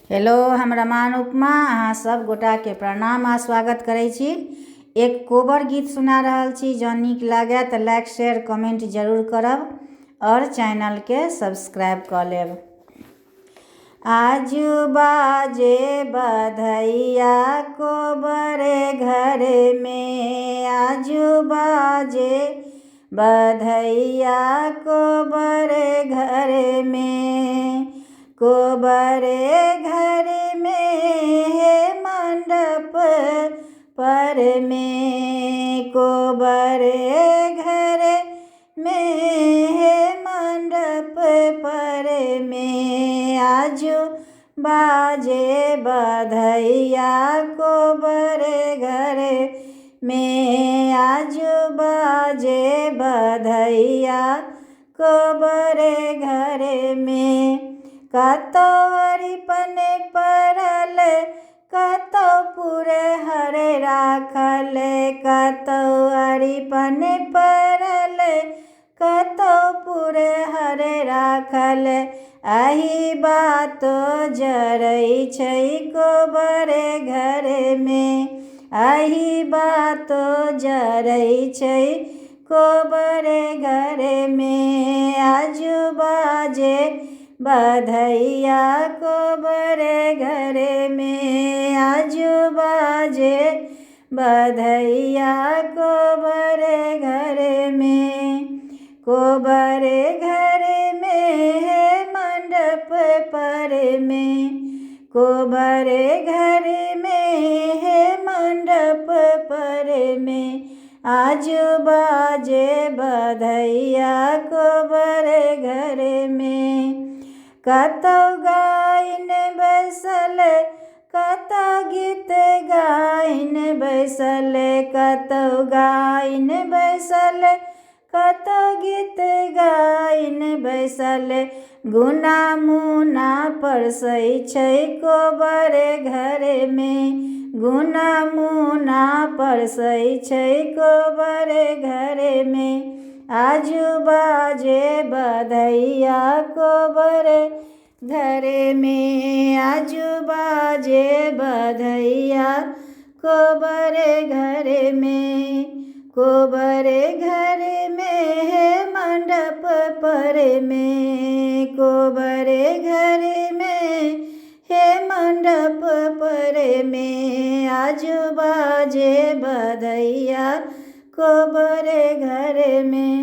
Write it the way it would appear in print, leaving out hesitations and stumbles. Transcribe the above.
Hello, हम रमान उपमा अहाँ सब गोटा के प्रणाम आ स्वागत करै छी। एक कोबर गीत सुना रहल छी। जँ नीक लागे तो लाइक शेयर कमेंट जरूर करब और चैनल के सब्सक्राइब कर लेब। आजू बाजे बधैया कोबरे घर में, आजू बाजे बधैया कोबरे घर में, कोबरे घर में है मंडप पर में, कोबरे घर में है मंडप पर में, आजू बाजे बधैया कोबरे घर में, आजू बाजे बधैया कोबरे घर में। कतो अरिपन परल कतो पुरे हरे राखल, कतो अरिपन परल कतो पुरे हरे राखल, अही बातो जरै छै कोबरे घर में, अही बातो जरै छै कोबरे घर में, आजू बाजे बधैया कोबरे घर में, आजू बाजे बधैया कोबरे घर में, कोबरे घर में है मंडप पर में, कोबरे घर में है मंडप पर में, आजू बाजे बधैया कोबरे घर में। कतो गाइन बैसल कतो गीत गाइन बैसल, कतो गाइन बैसल कतो गीत गाइन बैसल, गुना मुना परसै छै कोबरे घर में, गुना मुना परसै छै कोबरे घर में, आजू बाजे बधैया कोबरे घर में, आजू बाजे बधैया कोबरे घर में, कोबरे घर में है मंडप पर में, कोबरे घर में है मंडप पर में, आजू बाजे बधैया कोबरे घर में।